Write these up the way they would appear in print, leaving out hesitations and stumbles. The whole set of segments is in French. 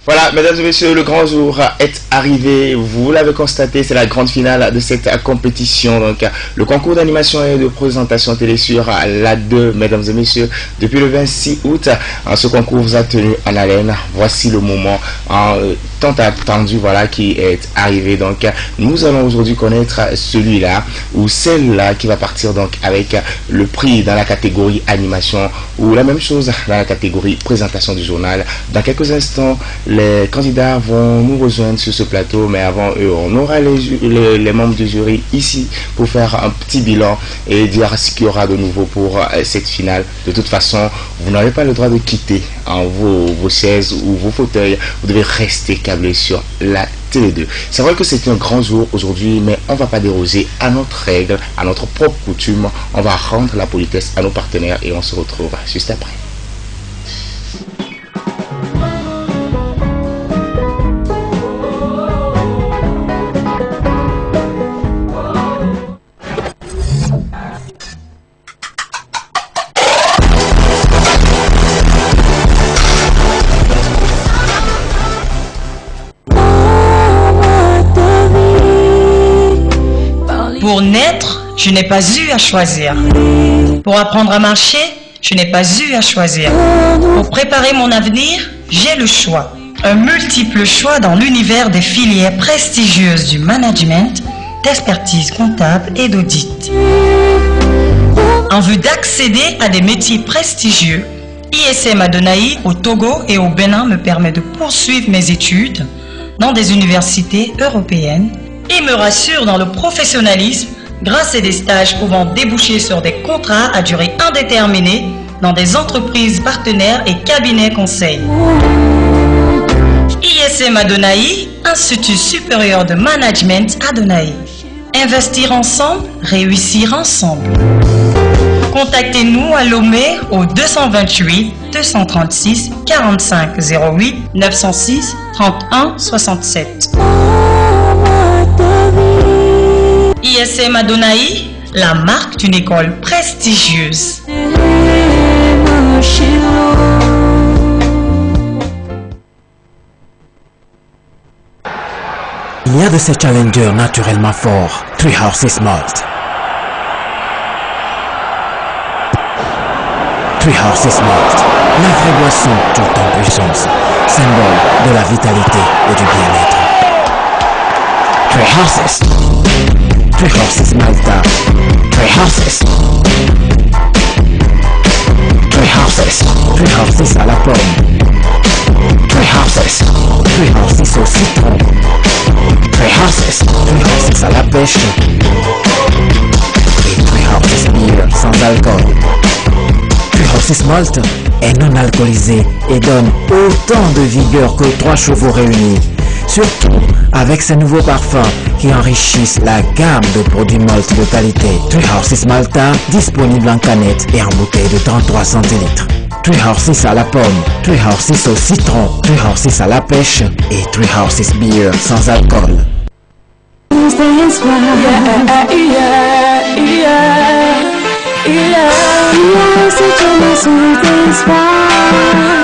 Voilà, mesdames et messieurs, le grand jour est arrivé. Vous l'avez constaté, c'est la grande finale de cette compétition. Donc, le concours d'animation et de présentation télé sur la 2, mesdames et messieurs, depuis le 26 août. Ce concours vous a tenu en haleine. Voici le moment tant attendu, voilà, qui est arrivé. Donc, nous allons aujourd'hui connaître celui-là ou celle-là qui va partir donc avec le prix dans la catégorie animation ou la même chose dans la catégorie présentation du journal. Dans quelques instants, les candidats vont nous rejoindre sur ce plateau, mais avant eux, on aura les membres du jury ici pour faire un petit bilan et dire ce qu'il y aura de nouveau pour cette finale. De toute façon, vous n'avez pas le droit de quitter vos chaises ou vos fauteuils. Vous devez rester câblé sur la Télé 2. C'est vrai que c'est un grand jour aujourd'hui, mais on ne va pas déroger à notre règle, à notre propre coutume. On va rendre la politesse à nos partenaires et on se retrouve juste après. Pour naître, je n'ai pas eu à choisir. Pour apprendre à marcher, je n'ai pas eu à choisir. Pour préparer mon avenir, j'ai le choix. Un multiple choix dans l'univers des filières prestigieuses du management, d'expertise comptable et d'audit. En vue d'accéder à des métiers prestigieux, ISM Adonai au Togo et au Bénin me permet de poursuivre mes études dans des universités européennes et me rassure dans le professionnalisme grâce à des stages pouvant déboucher sur des contrats à durée indéterminée dans des entreprises partenaires et cabinets conseils. ISM Adonai, Institut supérieur de management Adonai. Investir ensemble, réussir ensemble. Contactez-nous à Lomé au 228 236 45 08 906 31 67. ISM Adonai, la marque d'une école prestigieuse. Il y a de ces challengers naturellement forts. 3 Horses Malt. 3 Horses Malt. La vraie boisson toute en puissance. Symbole de la vitalité et du bien-être. 3 Horses. 3 Horses Malta. 3 Horses. 3 Horses. 3 Horses à la pomme. 3 Horses. 3 Horses au citron. 3 Horses. 3 Horses à la pêche. Et 3 Horses beer sans alcool. 3 Horses Malt est non alcoolisé et donne autant de vigueur que 3 chevaux réunis. Surtout avec ces nouveaux parfums qui enrichissent la gamme de produits malt de qualité. 3 Horses Malta, disponible en canette et en bouteille de 33 centilitres. 3 Horses à la pomme, 3 Horses au citron, 3 Horses à la pêche et 3 Horses beer sans alcool.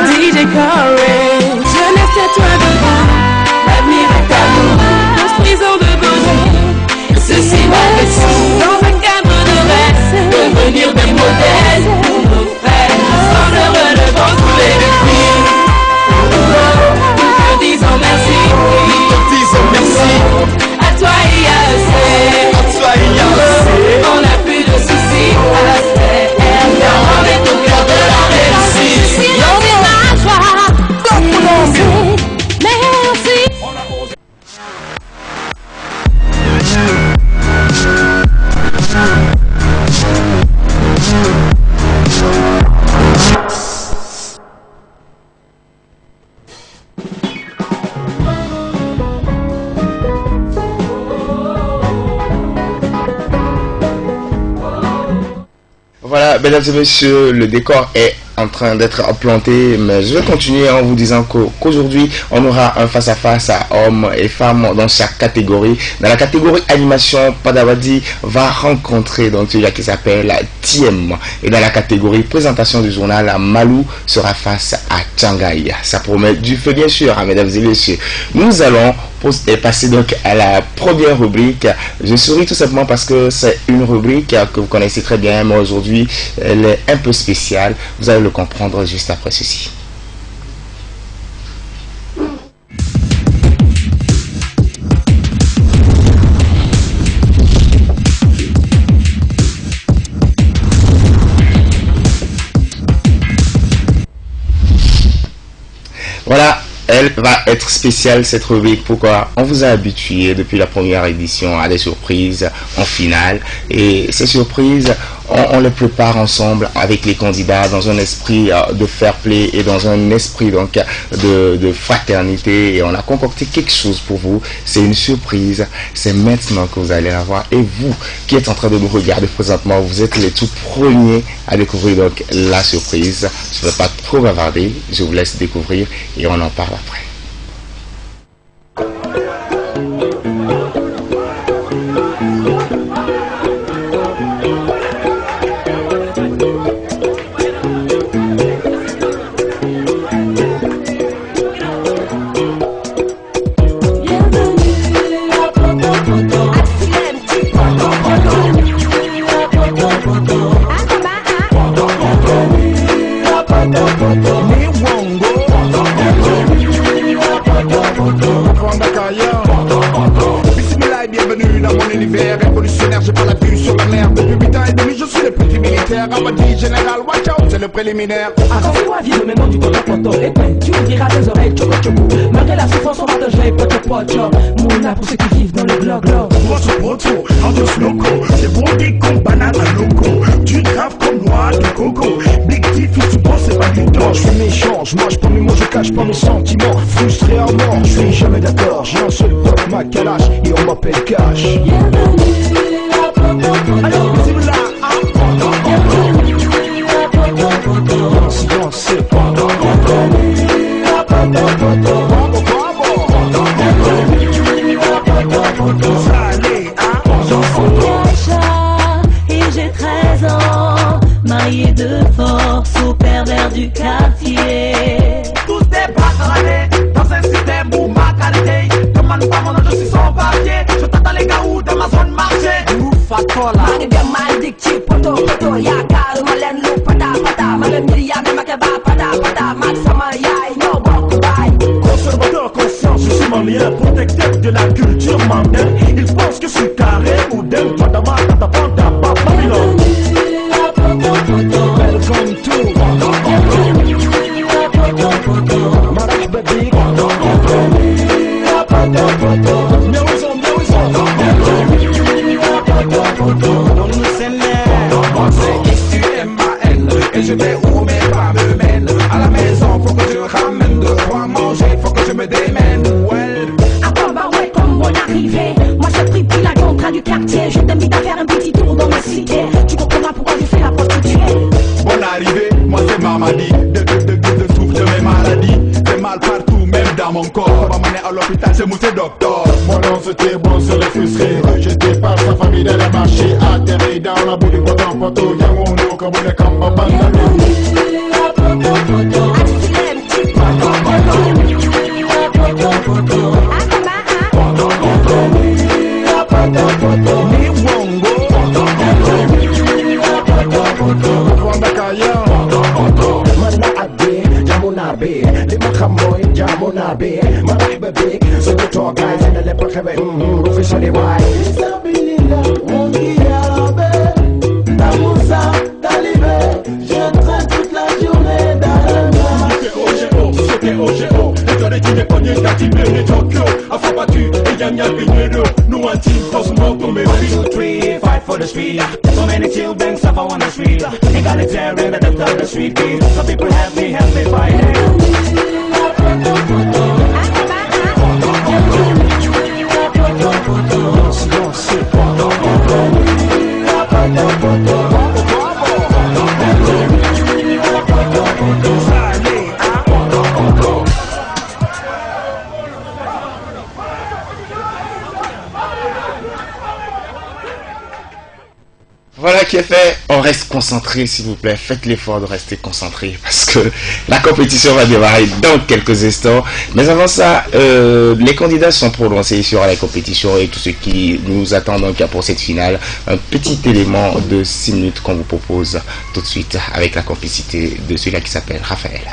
DJ Corey, jeunesse, tais-toi dedans. L'avenir est à nous, construisons de beaux jours. Ceci va être dans un cadre de rêve, devenir des modèles pour nos frères, en leur relevant tous les défis. Nous te disons merci, nous te disons merci. À toi et à eux, à toi et à eux. On n'a plus de soucis, à car on est au cœur de la réussite. On est la joie, merci. Voilà, mesdames et messieurs, le décor est en train d'être planté, mais je vais continuer en vous disant qu'aujourd'hui, on aura un face-à-face à hommes et femmes dans chaque catégorie. Dans la catégorie animation, Padawadi va rencontrer donc celui qui s'appelle Tiem. Et dans la catégorie présentation du journal, Malou sera face à Tchangaï. Ça promet du feu, bien sûr, hein, mesdames et messieurs. Nous allons passer donc à la première rubrique. Je souris tout simplement parce que c'est une rubrique que vous connaissez très bien, mais aujourd'hui elle est un peu spéciale. Vous allez le comprendre juste après ceci. Voilà. Elle va être spéciale cette rubrique. Pourquoi? On vous a habitué depuis la première édition à des surprises en finale. Et ces surprises, on les prépare ensemble avec les candidats dans un esprit de fair play et dans un esprit donc de fraternité. Et on a concocté quelque chose pour vous. C'est une surprise. C'est maintenant que vous allez la voir. Et vous qui êtes en train de nous regarder présentement, vous êtes les tout premiers à découvrir donc la surprise. Je ne vais pas trop bavarder. Je vous laisse découvrir et on en parle après. Révolutionnaire, j'ai pas la vue sur la mer. Depuis 8 ans et demi, je suis le petit militaire. Abadi, général, watch out, c'est le préliminaire. Attends-moi, viens le même nom du poto. Et puis, tu me diras tes oreilles, choco choco. Malgré la souffrance, on va te jouer poto. Mouna pour ceux qui vivent dans le globe. Grosso poto, ambiance loco. C'est bondé comme banane à loco. Tu graves comme noix de coco. Big T, tu penses c'est pas du temps. Je suis méchant, je mange pas mes mots, je cache pas mes sentiments. Frustré à mort, je suis jamais d'accord. J'ai un seul pop, ma calache, et on m'appelle Cash. Alors, bismillah, silence, c'est pas et j'ai 13 ans, marié de force au pervers du quartier. Tous des bras dans l'année, dans un système où ma qualité. Demande pas mon nom, je suis sans papier. Je t'attends les gars où dans ma zone marché. Fatola. Mani dem mal dikti poto ya karu malen lu pata malam ya me make ba pata mat sama yaay no bok bay. Conservateur conscient, je suis malien, protecteur de la culture mondaine. Ils pensent que je suis carré ou d'un fadama tatapanta Babylon. Welcome to Marahba bik. C'est X-U-M-A-N. Et je vais où mes pas me mènent. À la maison, faut que je ramène de quoi manger, faut que je me démène. Well. Attends, bah ouais, comme bon arrivé. Moi je prie puis la contrat du quartier. Je t'invite à faire un petit tour dans ma cité. Tu comprendras pourquoi je fais la prostituée. Bonne arrivée, moi c'est Mamadi. De souffre de mes maladies. J'ai mal partout, même dans mon corps. On va m'amener à l'hôpital, c'est mon docteur. Mon nom c'était bon, c'est les frustrés. Rejeté par sa famille dans le marché. Atterri dans la boue du poton poto. Yamono, comme on est comme Babandalou. Jamunabe, Marahba big, so the tall guys in the leopard have officially wide. Fight for the street. So many children suffer on the street. Egalitarian at the top of the street. Some people help me fighting. qui est fait, on reste concentré s'il vous plaît. Faites l'effort de rester concentré parce que la compétition va démarrer dans quelques instants. Mais avant ça, les candidats sont prononcés sur la compétition et tout ce qui nous attend donc pour cette finale. Un petit élément de 6 minutes qu'on vous propose tout de suite avec la complicité de celui-là qui s'appelle Raphaël.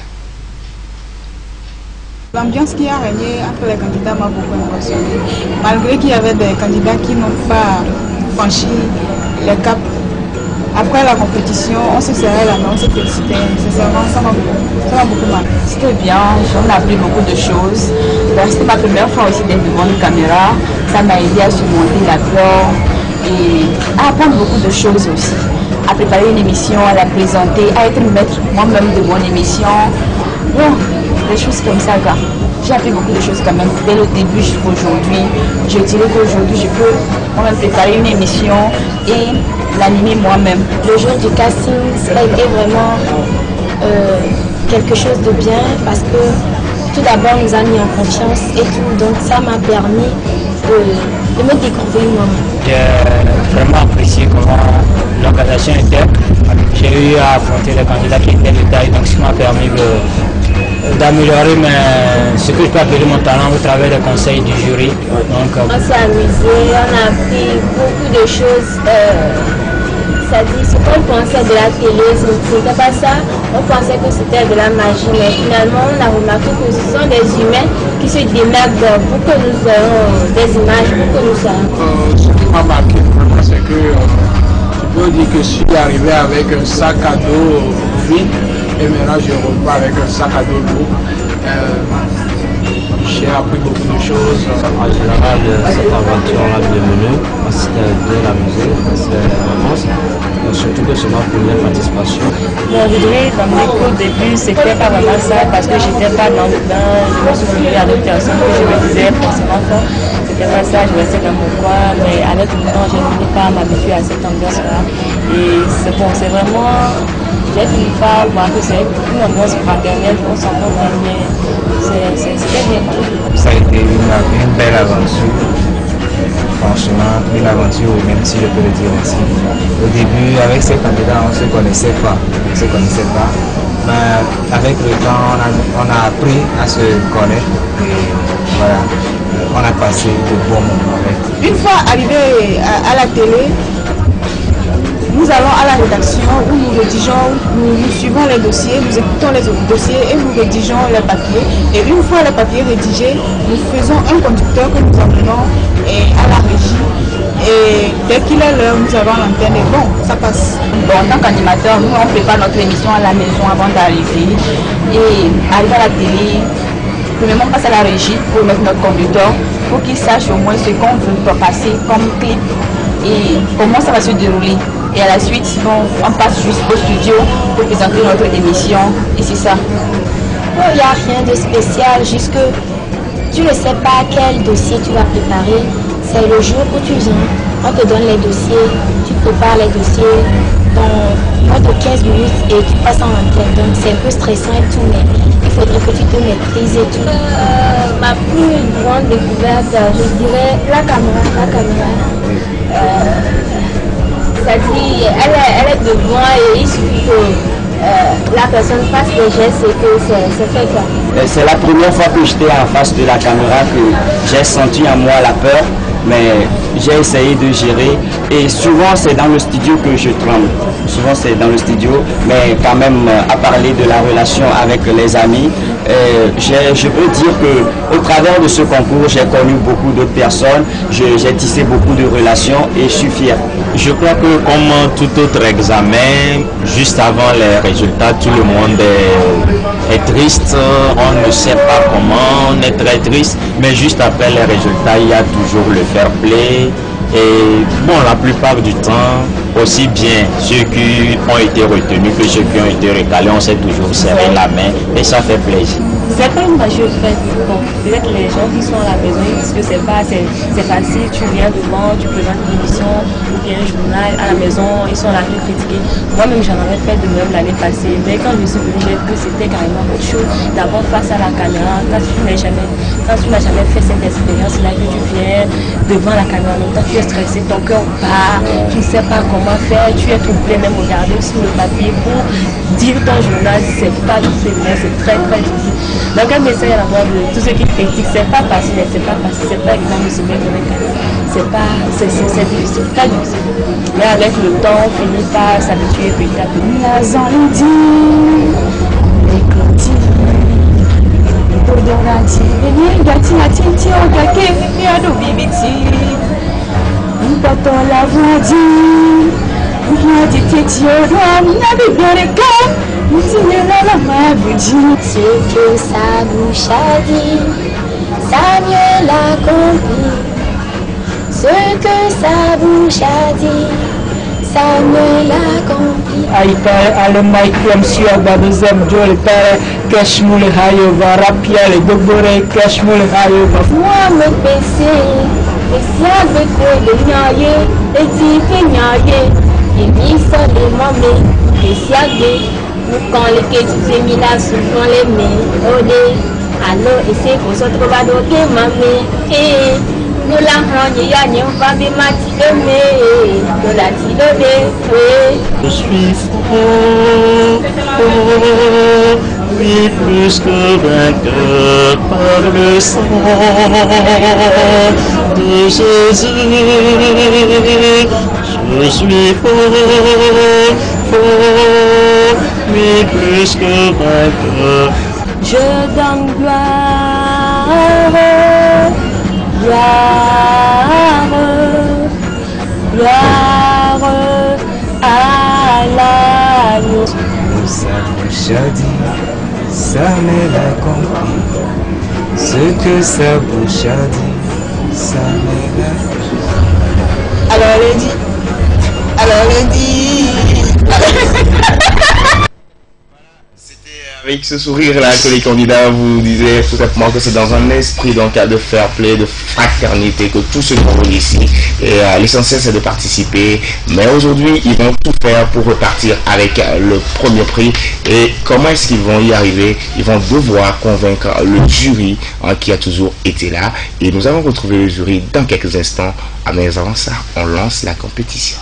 L'ambiance qui a régné entre les candidats m'a beaucoup impressionné. Malgré qu'il y avait des candidats qui n'ont pas franchi les caps. Après la compétition, on se serrait la main, on se félicitait. Sincèrement, ça m'a beaucoup marqué. C'était bien, j'en ai appris beaucoup de choses. C'était ma première fois aussi d'être devant une caméra. Ça m'a aidé à surmonter la peur et à apprendre beaucoup de choses aussi. À préparer une émission, à la présenter, à être maître moi-même de mon émission. Bon, des choses comme ça, gars. J'ai appris beaucoup de choses quand même, dès le début jusqu'à aujourd'hui. Je dirais qu'aujourd'hui, je peux moi-même préparer une émission et l'animer moi-même. Le jour du casting, ça a été vraiment quelque chose de bien parce que tout d'abord, on nous a mis en confiance et tout. Donc ça m'a permis de me découvrir moi-même. J'ai vraiment apprécié comment l'organisation était. J'ai eu à affronter les candidats qui étaient de taille, donc ça m'a permis d'améliorer ce que je peux appeler mon talent au travers des conseils du jury. Donc, on s'est amusé, on a appris beaucoup de choses. C'est-à-dire, ce qu'on pensait de la télé, ce n'était pas ça. On pensait que c'était de la magie, mais finalement, on a remarqué que ce sont des humains qui se démerdent pour que nous ayons des images, pour que nous soyons. Ce qui m'a marqué vraiment, c'est que je peux dire que je suis arrivé avec un sac à dos vide. Et maintenant je repars avec un sac à dos lourd. J'ai appris beaucoup de choses. En général, cette aventure on l'a bien menée. C'était bien amusé, c'est avance. Surtout que c'est ma première participation. Bon, je dirais qu'au début, c'était pas vraiment ça parce que j'étais pas dans le bain. Je me suis retrouvée à d'autres personnes que je me disais forcément que c'était pas ça, je restais dans mon coin. Mais avec le temps, j'ai fini par m'habituer à cette ambiance-là. Et c'est bon, c'est vraiment. J'ai fini par voir que c'est une ambiance fraternelle, on s'entend bien, c'était bien. Ça a été une belle aventure, franchement, une aventure, même si je peux le dire ainsi. Au début, avec ces candidats, on ne se connaissait pas, mais avec le temps, on a appris à se connaître et voilà, on a passé de bons moments avec. Une fois arrivé à la télé, nous allons à la rédaction où nous rédigeons, nous suivons les dossiers, nous écoutons les dossiers et nous rédigeons les papiers. Et une fois les papiers rédigés, nous faisons un conducteur que nous emmenons à la régie. Et dès qu'il est l'heure, nous avons l'antenne et bon, ça passe. Bon, en tant qu'animateur, nous on prépare notre émission à la maison avant d'arriver. Et arriver à la télé, premièrement on passe à la régie pour mettre notre conducteur pour qu'il sache au moins ce qu'on veut passer comme clip et comment ça va se dérouler. Et à la suite, bon, on passe juste au studio pour présenter notre émission et c'est ça. Il n'y a rien de spécial, juste que tu ne sais pas quel dossier tu vas préparer. C'est le jour où tu viens, on te donne les dossiers, tu prépares les dossiers dans moins de 15 minutes et tu passes en antenne. Donc c'est un peu stressant et tout, mais il faudrait que tu te maîtrises et tout. Ma plus grande découverte, je dirais la caméra. C'est-à-dire, elle est devant et il suffit que la personne fasse des gestes et que c'est fait quoi. C'est la première fois que j'étais en face de la caméra que j'ai senti en moi la peur, mais j'ai essayé de gérer et souvent c'est dans le studio que je tremble. Souvent c'est dans le studio, mais quand même à parler de la relation avec les amis, je peux dire que au travers de ce concours, j'ai connu beaucoup d'autres personnes, j'ai tissé beaucoup de relations et je suis fier. Je crois que comme tout autre examen, juste avant les résultats, tout le monde est triste, on ne sait pas comment, on est très triste, mais juste après les résultats, il y a toujours le fair play. Et bon, la plupart du temps, aussi bien ceux qui ont été retenus que ceux qui ont été recalés, on s'est toujours serré la main et ça fait plaisir. C'est pas une chose faite. Bon, peut-être les gens qui sont à la maison ils disent que c'est facile, tu viens devant, tu présentes une émission, publient un journal à la maison, ils sont là pour critiquer. Moi-même, j'en avais fait de même l'année passée. Mais quand je suis venue, j'ai vu que c'était carrément autre chose. D'abord face à la caméra, quand tu n'as jamais fait cette expérience-là, que tu viens devant la caméra, en même temps tu es stressé, ton cœur bat, tu ne sais pas comment faire, tu es troublé même regarder sur le papier pour dire ton journal, c'est pas difficile, c'est très très difficile. Donc un message à la voix de tous ceux qui critiquent, c'est pas facile, c'est pas évident de se mettre dans la caméra. C'est difficile, très difficile. Mais avec le temps, on finit par s'habituer petit à petit. Ce que sa bouche a dit, Samuel a compris. Ce que sa bouche a dit, Samuel a compris. Aïpare alemai kuam siya badozem jole pare kashmul hayo varapia le dogbore kashmul hayo. Moi me baisser, spécial de quoi de nyaye, et dit nyaye, et mis sur les mamés, spécial de quand les quêtes féminines souvent les mains, odé, alors et c'est pour se trouver d'oké mamé, et nous la renons ya n'y on va bien m'attirer, nous la tirer, Je suis faux, oui plus que vainqueur par le sang de Jésus. Je suis faux, oui plus que vainqueur. je donne gloire, gloire à l'agneau. Sa bouche a dit, Samuel a compris. Ce que sa bouche a dit, Samuel a compris. Alors elle dit. Avec ce sourire-là que les candidats vous disaient tout simplement que c'est dans un esprit donc de fair play, de fraternité que tout se déroule ici. Et l'essentiel c'est de participer. Mais aujourd'hui, ils vont tout faire pour repartir avec le premier prix. Et comment est-ce qu'ils vont y arriver? Ils vont devoir convaincre le jury qui a toujours été là. Et nous allons retrouver le jury dans quelques instants. Mais avant ça, on lance la compétition.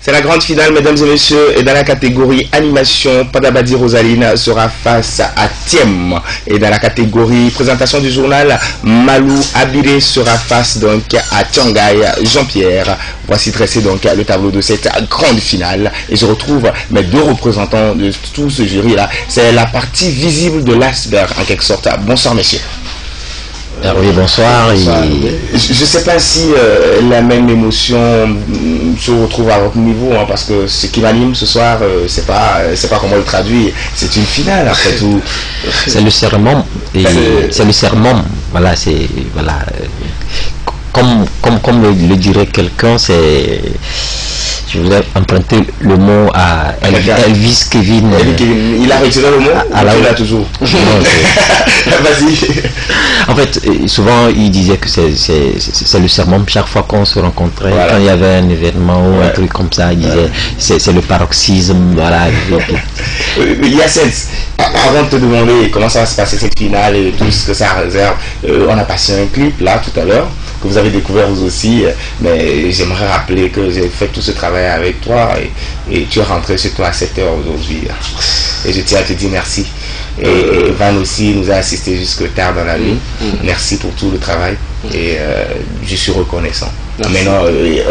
C'est la grande finale, mesdames et messieurs, et dans la catégorie animation, Padabadi Rosaline sera face à Thiem. Et dans la catégorie présentation du journal, Malou Abiré sera face donc à Tiangai Jean-Pierre. Voici dressé donc le tableau de cette grande finale. Et je retrouve mes deux représentants de tout ce jury-là. C'est la partie visible de l'iceberg en quelque sorte. Bonsoir messieurs. Oui, bonsoir. Je ne sais pas si la même émotion se retrouve à votre niveau, hein, parce que ce qui m'anime ce soir, c'est pas comment le traduire, c'est une finale après tout. C'est le serment, c'est le serment, voilà, c'est voilà, comme le dirait quelqu'un, c'est, je voudrais emprunter le mot à Elvis Kevin. Il a retiré le mot, il l'a toujours. Vas-y. En fait, souvent il disait que c'est le sermon. Chaque fois qu'on se rencontrait, voilà, quand il y avait un événement ou un truc comme ça, il disait c'est le paroxysme. Voilà. Yacine, avant de te demander comment ça va se passer cette finale et tout ce que ça réserve, on a passé un clip là tout à l'heure que vous avez découvert vous aussi, mais j'aimerais rappeler que j'ai fait tout ce travail avec toi et tu es rentré chez toi à 7h aujourd'hui et je tiens à te dire merci. Et Van aussi nous a assisté jusque tard dans la nuit. Merci pour tout le travail et je suis reconnaissant. Merci. Maintenant,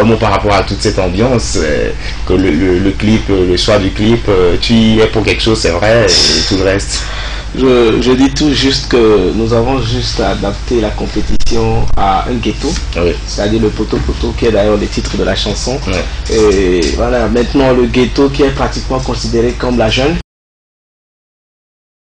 un mot par rapport à toute cette ambiance, que le clip, le choix du clip, tu y es pour quelque chose, c'est vrai, et tout le reste. Je dis tout juste que nous avons juste adapté la compétition à un ghetto, c'est-à-dire le poteau-poteau qui est d'ailleurs le titre de la chanson. Et voilà, maintenant le ghetto qui est pratiquement considéré comme la jungle.